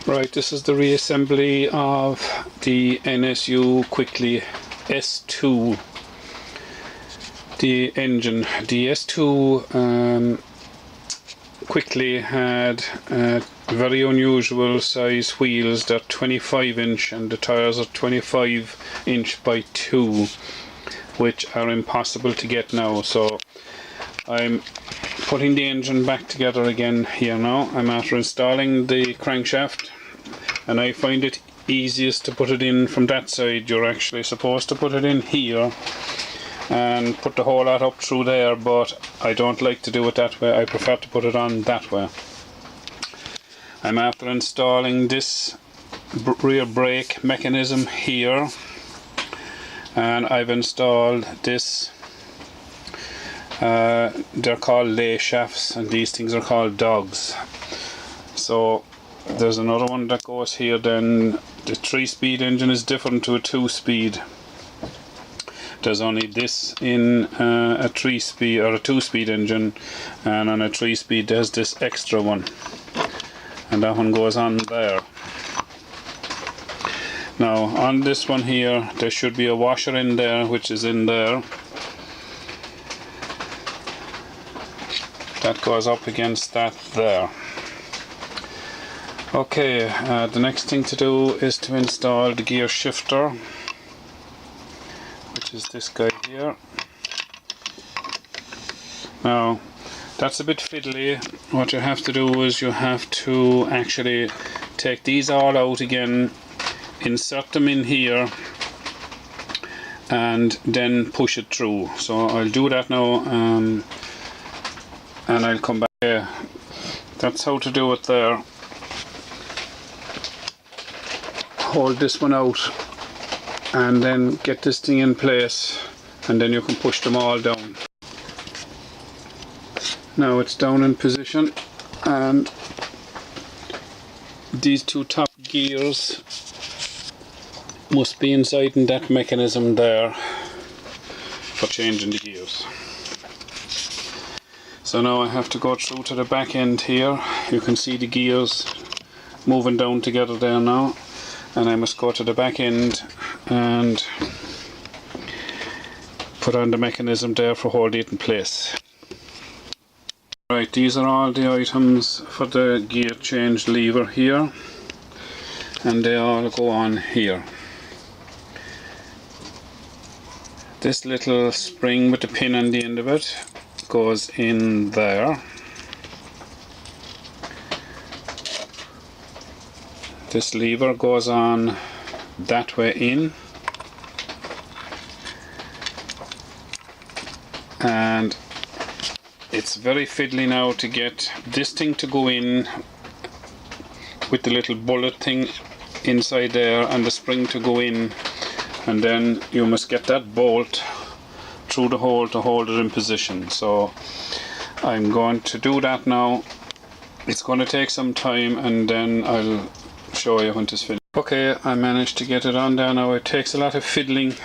Right, this is the reassembly of the NSU Quickly S2, the engine. The S2 Quickly had very unusual size wheels. They're 25-inch and the tyres are 25-inch by 2, which are impossible to get now. So I'm putting the engine back together again here now. I'm after installing the crankshaft, and I find it easiest to put it in from that side. You're actually supposed to put it in here and put the whole lot up through there, but I don't like to do it that way. I prefer to put it on that way. I'm after installing this rear brake mechanism here, and I've installed this. They're called lay shafts, and these things are called dogs. So there's another one that goes here. Then the 3-speed engine is different to a 2-speed. There's only this in a 3-speed or a 2-speed engine, and on a 3-speed there's this extra one, and that one goes on there. Now on this one here there should be a washer in there, which is in there. That goes up against that there. Okay, the next thing to do is to install the gear shifter, which is this guy here. Now that's a bit fiddly. What you have to do is you have to actually take these all out again, insert them in here, and then push it through. So I'll do that now, and I'll come back here. That's how to do it there. Hold this one out and then get this thing in place, and then you can push them all down. Now it's down in position, and these two top gears must be inside in that mechanism there for changing the gears. So now I have to go through to the back end here. You can see the gears moving down together there now, and I must go to the back end and put on the mechanism there for holding it in place. Right, these are all the items for the gear change lever here, and they all go on here. This little spring with the pin on the end of it goes in there. This lever goes on that way in, and it's very fiddly now to get this thing to go in with the little bullet thing inside there and the spring to go in, and then you must get that bolt through the hole to hold it in position. So I'm going to do that now. It's going to take some time, and then I'll show you when it's finished. Okay, I managed to get it on there now. It takes a lot of fiddling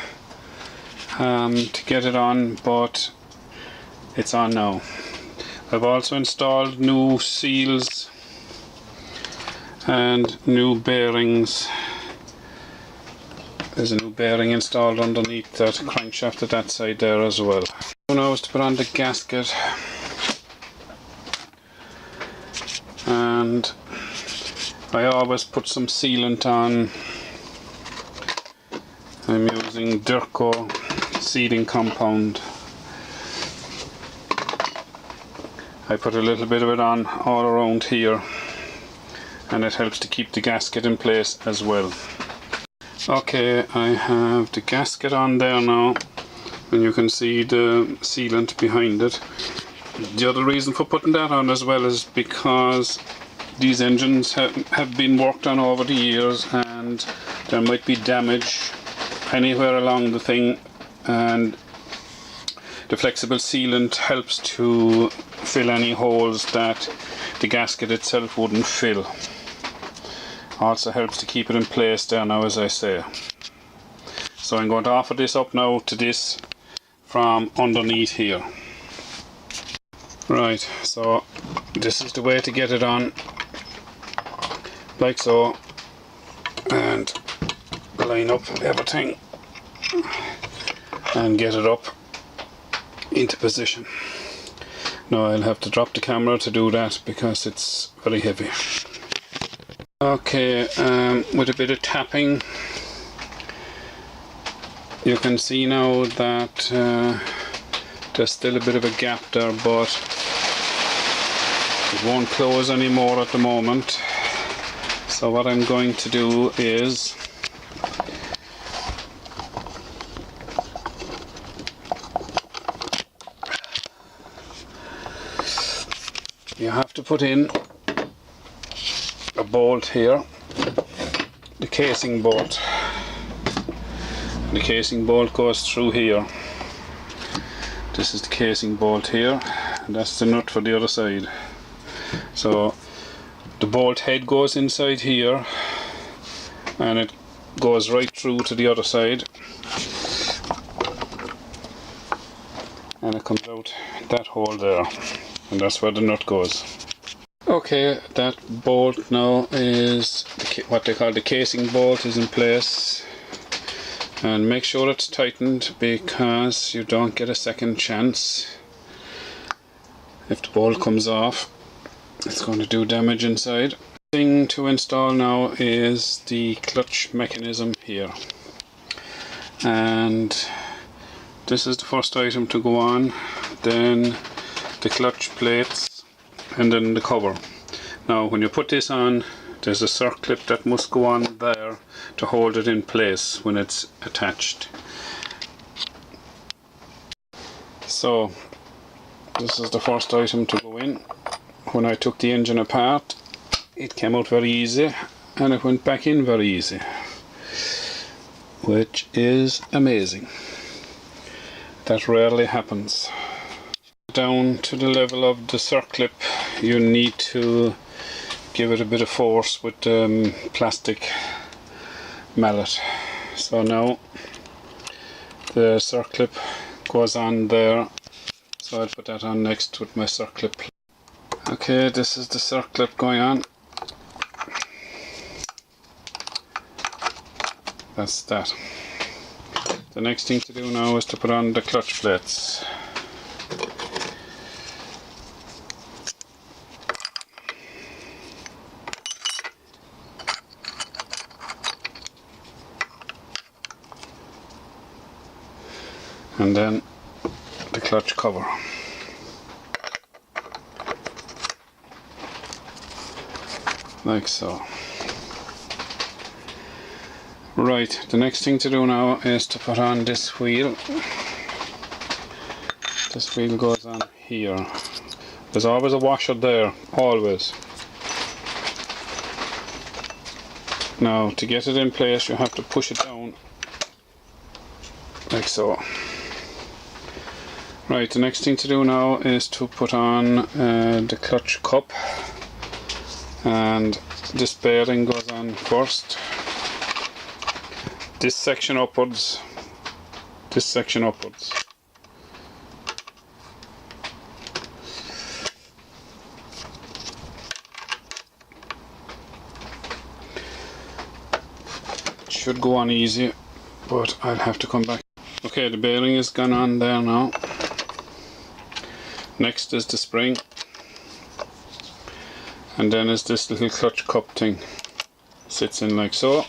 to get it on, but it's on now. I've also installed new seals and new bearings. There's a new bearing installed underneath that crankshaft at that side there as well. Now is to put on the gasket, and I always put some sealant on. I'm using Durco sealing compound. I put a little bit of it on all around here, and it helps to keep the gasket in place as well. Okay, I have the gasket on there now, and you can see the sealant behind it. The other reason for putting that on as well is because these engines have been worked on over the years, and there might be damage anywhere along the thing, and the flexible sealant helps to fill any holes that the gasket itself wouldn't fill. Also helps to keep it in place there now, as I say. So I'm going to offer this up now to this from underneath here. Right, so this is the way to get it on. like so, and line up everything and get it up into position. Now I'll have to drop the camera to do that because it's very heavy. Okay, with a bit of tapping you can see now that there's still a bit of a gap there, but it won't close anymore at the moment. So what I'm going to do is you have to put in a bolt here, the casing bolt. The casing bolt goes through here. This is the casing bolt here, and that's the nut for the other side. So the bolt head goes inside here and it goes right through to the other side, and it comes out that hole there, and that's where the nut goes. Okay, that bolt now is what they call the casing bolt is in place, and make sure it's tightened because you don't get a second chance. If the bolt comes off, it's going to do damage inside. The thing to install now is the clutch mechanism here, and this is the first item to go on, then the clutch plates, and then the cover. Now when you put this on, there's a circlip that must go on there to hold it in place when it's attached. So this is the first item to go in. When I took the engine apart, it came out very easy and it went back in very easy, which is amazing. That rarely happens. Down to the level of the circlip, you need to give it a bit of force with plastic mallet. So now the circlip goes on there, so I'll put that on next with my circlip. Okay, this is the circlip going on. That's that. The next thing to do now is to put on the clutch plates. And then the clutch cover. Like so. Right, the next thing to do now is to put on this wheel. This wheel goes on here. There's always a washer there, always. Now to get it in place you have to push it down like so. Right, the next thing to do now is to put on the clutch cup, and this bearing goes on first. This section upwards, this section upwards. It should go on easy, but I'll have to come back. Okay, the bearing is gone on there now. Next is the spring, and then is this little clutch cup thing. Sits in like so.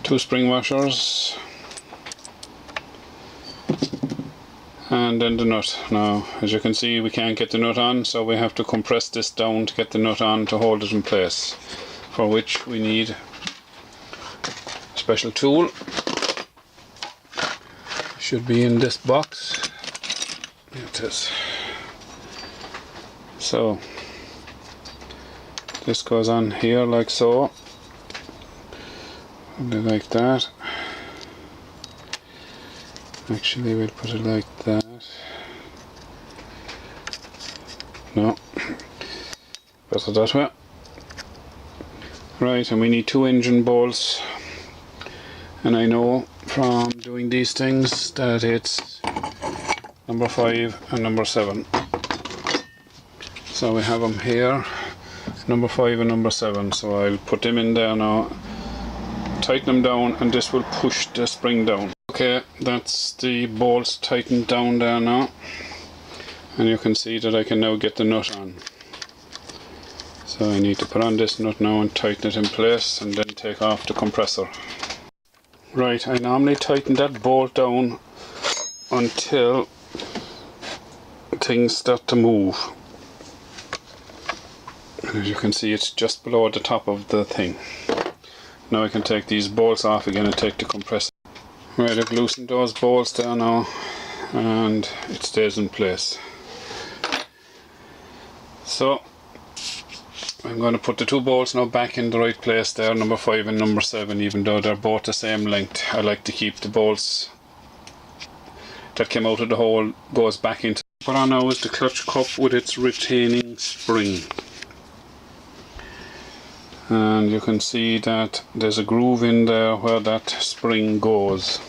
Two spring washers, and then the nut. Now as you can see we can't get the nut on, so we have to compress this down to get the nut on to hold it in place, for which we need a special tool. Should be in this box. Here it is. So this goes on here like so, and like that. Actually we'll put it like that. No, better that way. Right, and we need two engine bolts, and I know from doing these things that it's number 5 and number 7. So we have them here, number 5 and number 7, so I'll put them in there now, tighten them down, and this will push the spring down. Okay, that's the bolts tightened down there now, and you can see that I can now get the nut on. So I need to put on this nut now and tighten it in place, and then take off the compressor. Right, I normally tighten that bolt down until things start to move. As you can see, it's just below the top of the thing. Now I can take these bolts off again and take the compressor. Right, I've loosened those bolts there now, and it stays in place. So I'm going to put the two bolts now back in the right place there, number 5 and number 7, even though they're both the same length. I like to keep the bolts that came out of the hole goes back into. What on now is the clutch cup with its retaining spring. And you can see that there's a groove in there where that spring goes.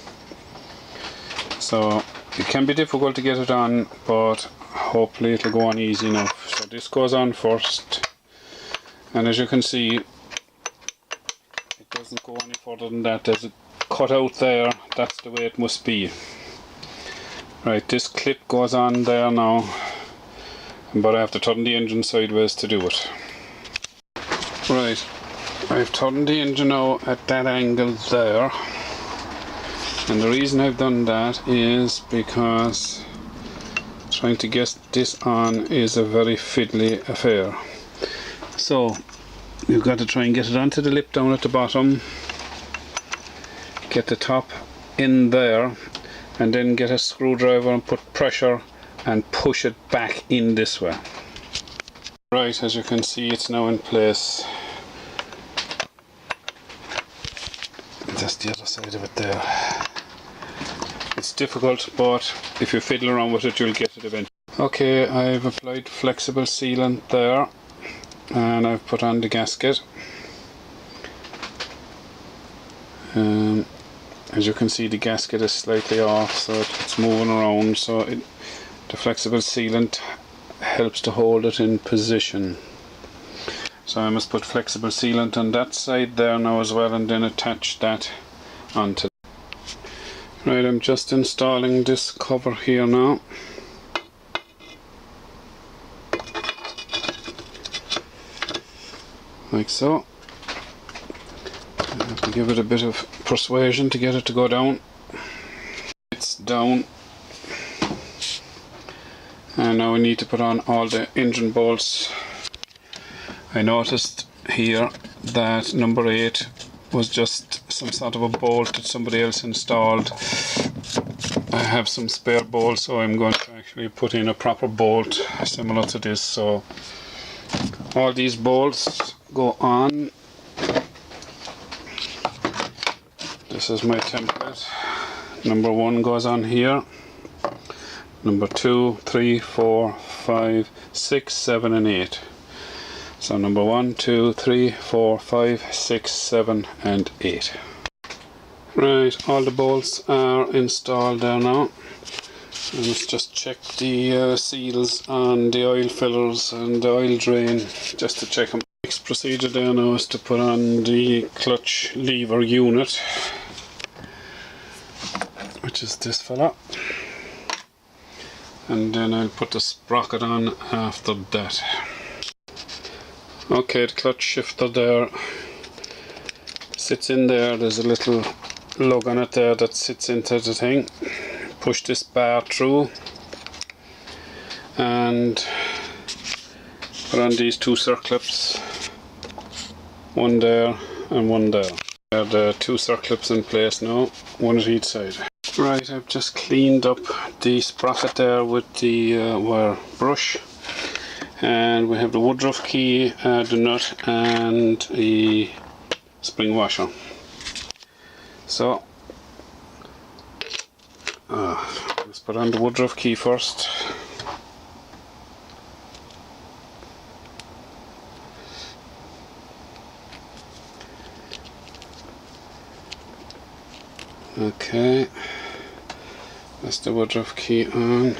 So it can be difficult to get it on, but hopefully it'll go on easy enough. So this goes on first, and as you can see, it doesn't go any further than that. There's a cut out there, that's the way it must be. Right, this clip goes on there now, but I have to turn the engine sideways to do it. Right, I've turned the engine now at that angle there, and the reason I've done that is because trying to get this on is a very fiddly affair. So you've got to try and get it onto the lip down at the bottom, get the top in there, and then get a screwdriver and put pressure and push it back in this way. Right, as you can see, it's now in place. That's the other side of it there. It's difficult, but if you fiddle around with it, you'll get it eventually. Okay, I've applied flexible sealant there, and I've put on the gasket. As you can see, the gasket is slightly off, so it's moving around, so the flexible sealant helps to hold it in position. So I must put flexible sealant on that side there now as well, and then attach that onto. Right, I'm just installing this cover here now. Like so. I have to give it a bit of persuasion to get it to go down. It's down. And now we need to put on all the engine bolts. I noticed here that number 8 was just some sort of a bolt that somebody else installed. I have some spare bolts, so I'm going to actually put in a proper bolt similar to this. So all these bolts go on. This is my template. Number 1 goes on here. Number 2, 3, 4, 5, 6, 7 and 8. So number 1, 2, 3, 4, 5, 6, 7 and 8. Right, all the bolts are installed there now. And let's just check the seals on the oil fillers and the oil drain, just to check them. Next procedure there now is to put on the clutch lever unit, which is this fella. And then I'll put the sprocket on after that. Okay, the clutch shifter there sits in there. There's a little lug on it there that sits into the thing. Push this bar through and put on these two circlips, one there and one there. There are the two circlips in place now, one at each side. Right, I've just cleaned up the sprocket there with the wire brush, and we have the woodruff key, the nut and the spring washer. So let's put on the woodruff key first. Okay, that's the woodruff key on.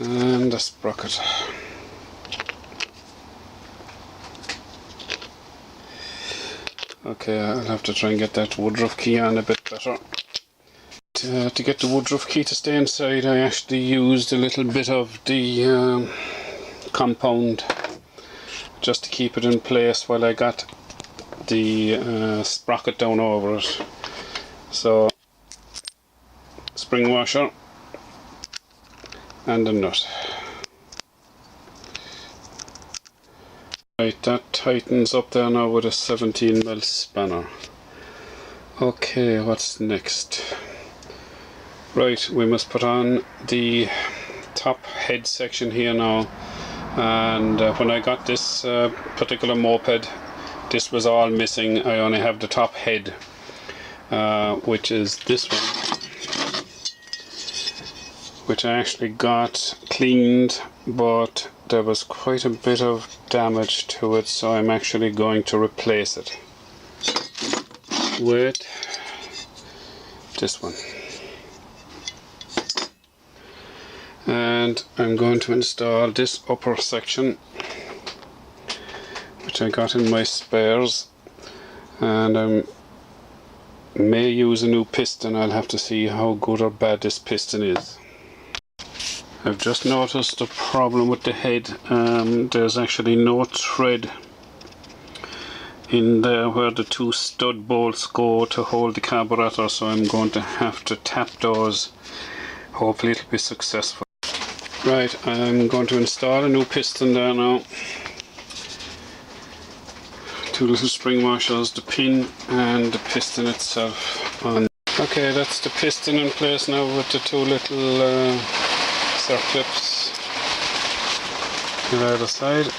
and the sprocket. Okay, I'll have to try and get that woodruff key on a bit better. To get the woodruff key to stay inside, I actually used a little bit of the compound just to keep it in place while I got the sprocket down over it. So, spring washer and a nut. Right, that tightens up there now with a 17mm spanner. Okay, what's next? Right, we must put on the top head section here now. And when I got this particular moped, this was all missing. I only have the top head, which is this one, which I actually got cleaned, but there was quite a bit of damage to it, so I'm actually going to replace it with this one. And I'm going to install this upper section, which I got in my spares, and I may use a new piston. I'll have to see how good or bad this piston is. I've just noticed a problem with the head. There's actually no thread in there where the two stud bolts go to hold the carburetor, so I'm going to have to tap those. Hopefully it'll be successful. Right, I'm going to install a new piston there now. Two little spring washers, the pin and the piston itself on. Okay, that's the piston in place now with the two little circlips on either side,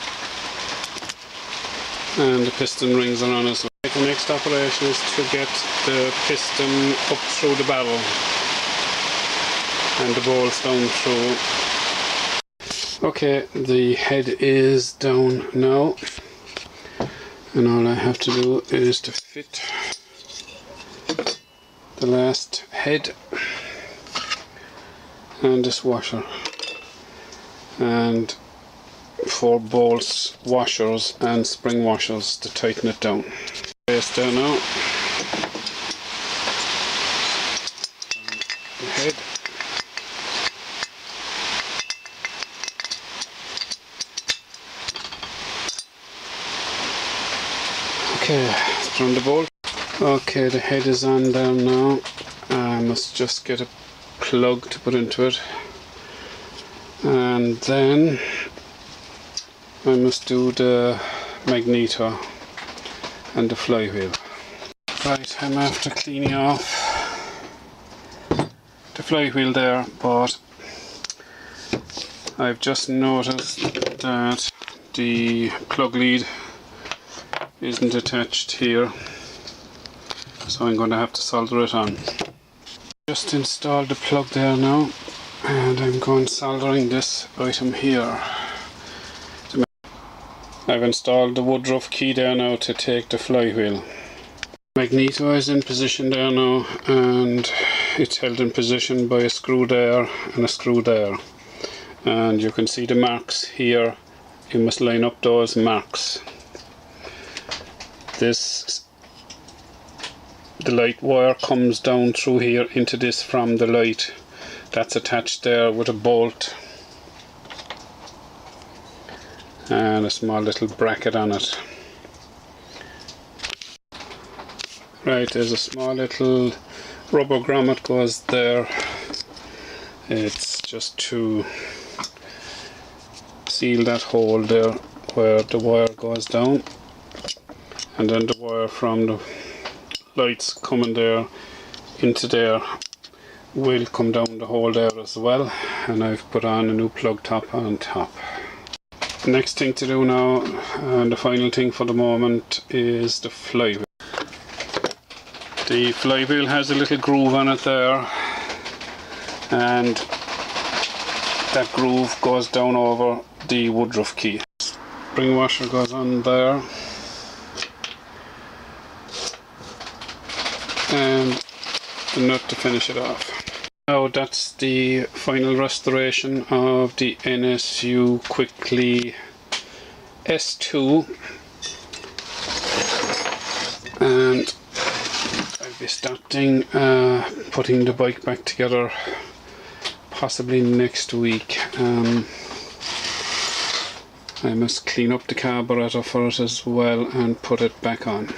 and the piston rings are on as well. The next operation is to get the piston up through the barrel and the bolts down through. Okay, the head is down now, and all I have to do is to fit the last head and this washer, and 4 bolts, washers and spring washers to tighten it down. It's there now. The head. Okay, let's put on the bolt. Okay, the head is on there now. I must just get a plug to put into it, and then I must do the Magneto and the flywheel. Right, I'm after cleaning off the flywheel there, but I've just noticed that the plug lead isn't attached here, so I'm going to have to solder it on. Just installed the plug there now, and I'm going soldering this item here. I've installed the woodruff key there now to take the flywheel. Magneto is in position there now, and it's held in position by a screw there and a screw there, and you can see the marks here. You must line up those marks. The light wire comes down through here into this from the light. That's attached there with a bolt and a small little bracket on it. Right, there's a small little rubber grommet goes there. It's just to seal that hole there where the wire goes down, and then the wire from the lights coming there into there will come down the hole there as well, and I've put on a new plug top on top. The next thing to do now, and the final thing for the moment, is the flywheel. The flywheel has a little groove on it there, and that groove goes down over the woodruff key. Spring washer goes on there, and the nut to finish it off. Now that's the final restoration of the NSU Quickly S2, and I'll be starting putting the bike back together possibly next week. I must clean up the carburetor for it as well and put it back on.